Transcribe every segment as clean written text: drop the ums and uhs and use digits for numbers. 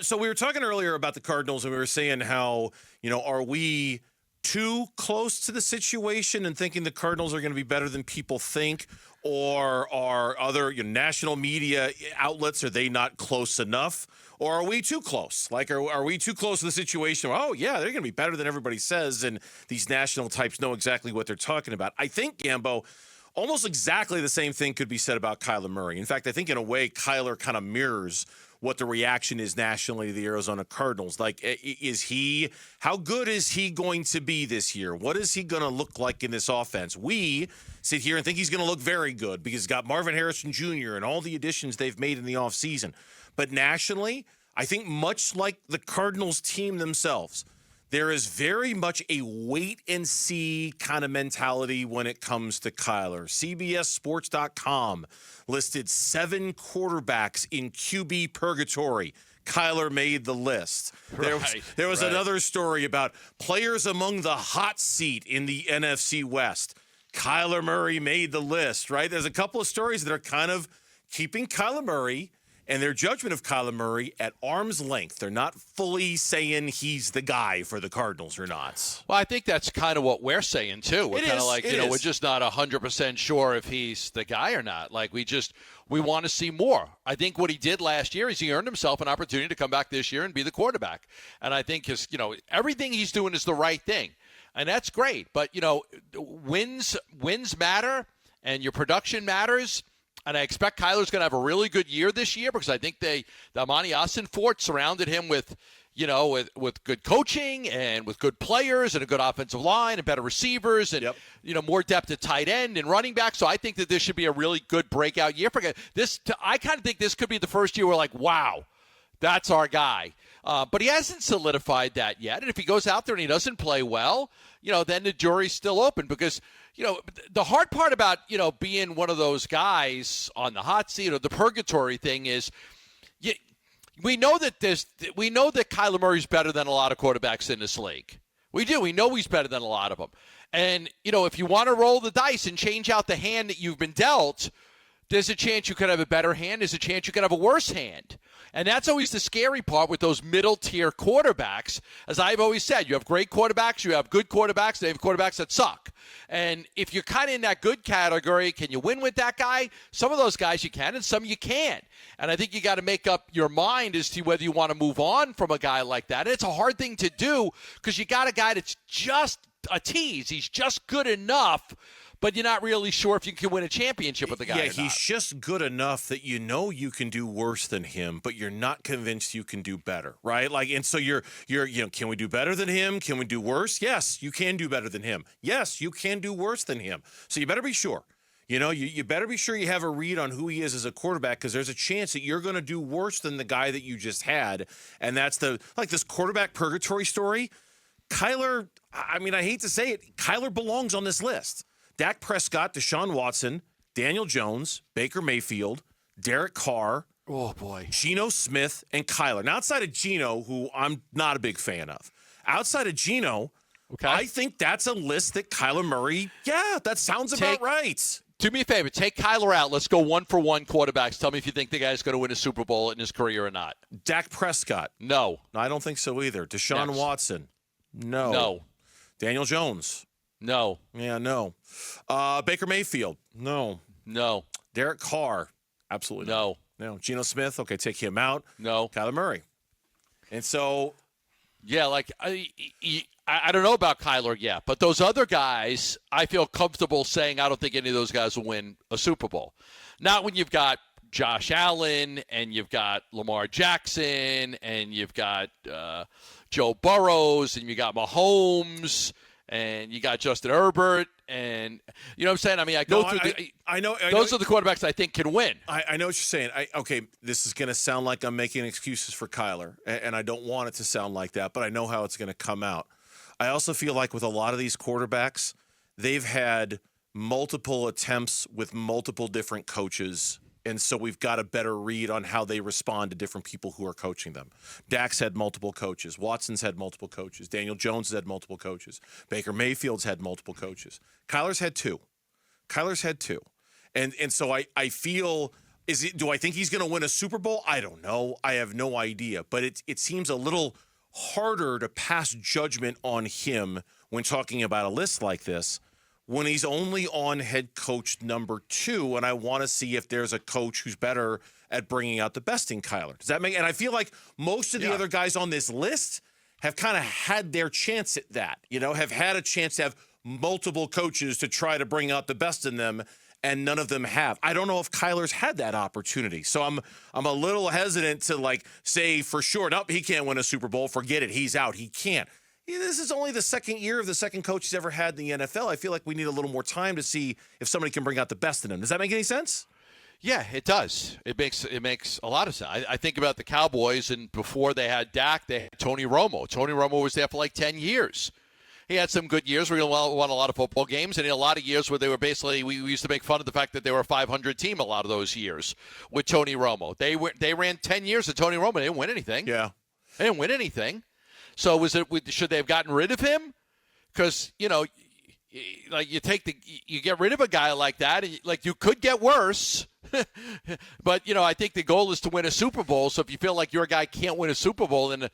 So we were talking earlier about the Cardinals, and we were saying how, are we too close to the situation and thinking the Cardinals are going to be better than people think, or are other national media outlets, are they not close enough, or are we too close? Like, are we too close to the situation where, oh, yeah, they're going to be better than everybody says, and these national types know exactly what they're talking about? I think, Gambo, almost exactly the same thing could be said about Kyler Murray. In fact, I think in a way Kyler kind of mirrors what the reaction is nationally to the Arizona Cardinals. Like, how good is he going to be this year? What is he going to look like in this offense? We sit here and think he's going to look very good because he's got Marvin Harrison Jr. and all the additions they've made in the offseason. But nationally, I think much like the Cardinals team themselves, there is very much a wait-and-see kind of mentality when it comes to Kyler. CBSSports.com listed 7 quarterbacks in QB purgatory. Kyler made the list. There was another story about players among the hot seat in the NFC West. Kyler Murray made the list, right? There's a couple of stories that are kind of keeping Kyler Murray and their judgment of Kyler Murray at arm's length. They're not fully saying he's the guy for the Cardinals or not. Well, I think that's kind of what we're saying, too. We're kind of like, we're just not 100% sure if he's the guy or not. Like, we want to see more. I think what he did last year is he earned himself an opportunity to come back this year and be the quarterback. And I think everything he's doing is the right thing. And that's great. But, wins matter and your production matters. And I expect Kyler's going to have a really good year this year because I think the Amani Fort surrounded him with good coaching and with good players and a good offensive line and better receivers and, more depth at tight end and running back. So I think that this should be a really good breakout year for this. I kind of think this could be the first year we're like, wow, that's our guy. But he hasn't solidified that yet. And if he goes out there and he doesn't play well, then the jury's still open because – the hard part about, being one of those guys on the hot seat or the purgatory thing is we know that Kyler Murray's better than a lot of quarterbacks in this league. We do. We know he's better than a lot of them. And, if you want to roll the dice and change out the hand that you've been dealt, there's a chance you could have a better hand. There's a chance you could have a worse hand. And that's always the scary part with those middle-tier quarterbacks. As I've always said, you have great quarterbacks, you have good quarterbacks, and you have quarterbacks that suck. And if you're kind of in that good category, can you win with that guy? Some of those guys you can, and some you can't. And I think you got to make up your mind as to whether you want to move on from a guy like that. And it's a hard thing to do because you got a guy that's just a tease. He's just good enough, but you're not really sure if you can win a championship with the guy. Yeah, he's just good enough that you can do worse than him, but you're not convinced you can do better, right? Like, and so you're can we do better than him? Can we do worse? Yes, you can do better than him. Yes, you can do worse than him. So you better be sure. You better be sure you have a read on who he is as a quarterback because there's a chance that you're going to do worse than the guy that you just had, and that's this quarterback purgatory story. Kyler, I hate to say it, Kyler belongs on this list. Dak Prescott, Deshaun Watson, Daniel Jones, Baker Mayfield, Derek Carr, Geno Smith, and Kyler. Now, outside of Geno, who I'm not a big fan of, outside of Geno, I think that's a list that Kyler Murray, that sounds about right. Do me a favor. Take Kyler out. Let's go 1-for-1 quarterbacks. Tell me if you think the guy's going to win a Super Bowl in his career or not. Dak Prescott. No. I don't think so either. Deshaun Watson. No. Daniel Jones. No. Yeah, no. Baker Mayfield. No. No. Derek Carr. Absolutely no. No. Geno Smith. Okay, take him out. No. Kyler Murray. And so. Yeah, like, I don't know about Kyler yet, but those other guys, I feel comfortable saying I don't think any of those guys will win a Super Bowl. Not when you've got Josh Allen and you've got Lamar Jackson and you've got Joe Burrows and you got Mahomes and you got Justin Herbert, and you know what I'm saying? I know those are the quarterbacks I think can win. I know what you're saying. Okay, this is going to sound like I'm making excuses for Kyler, and I don't want it to sound like that, but I know how it's going to come out. I also feel like with a lot of these quarterbacks, they've had multiple attempts with multiple different coaches, and so we've got a better read on how they respond to different people who are coaching them. Dak's had multiple coaches. Watson's had multiple coaches. Daniel Jones has had multiple coaches. Baker Mayfield's had multiple coaches. Kyler's had two. And so I feel Do I think he's going to win a Super Bowl? I don't know. I have no idea. But it seems a little harder to pass judgment on him when talking about a list like this when he's only on head coach number 2, and I want to see if there's a coach who's better at bringing out the best in Kyler. Does that make? And I feel like most of the other guys on this list have kind of had their chance at that, have had a chance to have multiple coaches to try to bring out the best in them, and none of them have. I don't know if Kyler's had that opportunity. So I'm a little hesitant to say for sure, nope, he can't win a Super Bowl. Forget it. He's out. He can't. This is only the second year of the second coach he's ever had in the NFL. I feel like we need a little more time to see if somebody can bring out the best in him. Does that make any sense? Yeah, it does. It makes a lot of sense. I think about the Cowboys, and before they had Dak, they had Tony Romo. Tony Romo was there for 10 years. He had some good years where he won a lot of football games, and he had a lot of years where they were basically, we used to make fun of the fact that they were a 500 team a lot of those years with Tony Romo. They ran 10 years with Tony Romo. They didn't win anything. Yeah. They didn't win anything. So should they have gotten rid of him? Because, you get rid of a guy like that, and you could get worse. But, I think the goal is to win a Super Bowl. So if you feel like your guy can't win a Super Bowl, then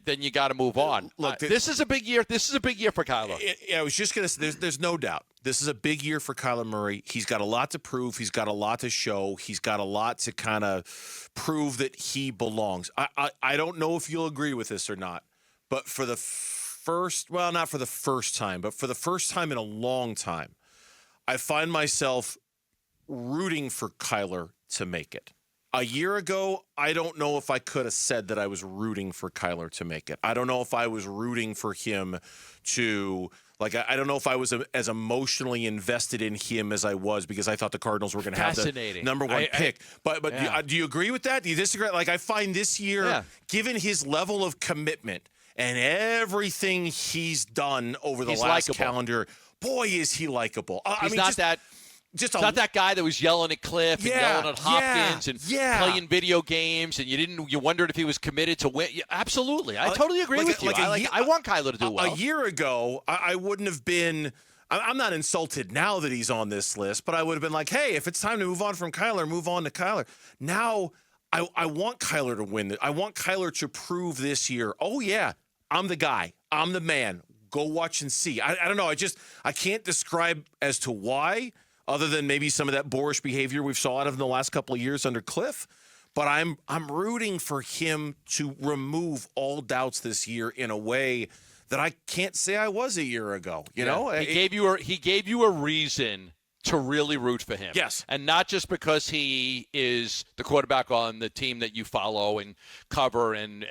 you got to move on. Look, this is a big year. This is a big year for Kyler. I was just going to say, there's no doubt. This is a big year for Kyler Murray. He's got a lot to prove. He's got a lot to show. He's got a lot to kind of prove that he belongs. I don't know if you'll agree with this or not, but for the not for the first time, but for the first time in a long time, I find myself rooting for Kyler to make it. A year ago, I don't know if I could have said that I was rooting for Kyler to make it. I don't know if I was rooting for him to, I don't know if I was as emotionally invested in him as I was because I thought the Cardinals were going to have the number 1 pick. But yeah. Do you agree with that? Do you disagree? I find this year, given his level of commitment and everything he's done over the last calendar, boy, is he likable. He's not that guy that was yelling at Cliff and yelling at Hopkins and playing video games, and you wondered if he was committed to win. Yeah, absolutely. I totally agree with you. I want Kyler to do well. A year ago, I wouldn't have been – I'm not insulted now that he's on this list, but I would have been like, hey, if it's time to move on from Kyler, move on to Kyler. Now I want Kyler to win. I want Kyler to prove this year, oh, yeah, I'm the guy. I'm the man. Go watch and see. I don't know. I can't describe as to why – other than maybe some of that boorish behavior we've saw out of him the last couple of years under Cliff. But I'm rooting for him to remove all doubts this year in a way that I can't say I was a year ago. You know? He gave you a reason to really root for him. Yes. And not just because he is the quarterback on the team that you follow and cover and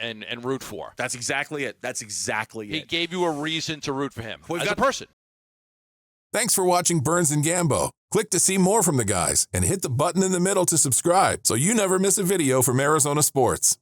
root for. That's exactly it. He gave you a reason to root for him as a person. Thanks for watching Burns Gambo. Click to see more from the guys and hit the button in the middle to subscribe so you never miss a video from Arizona sports.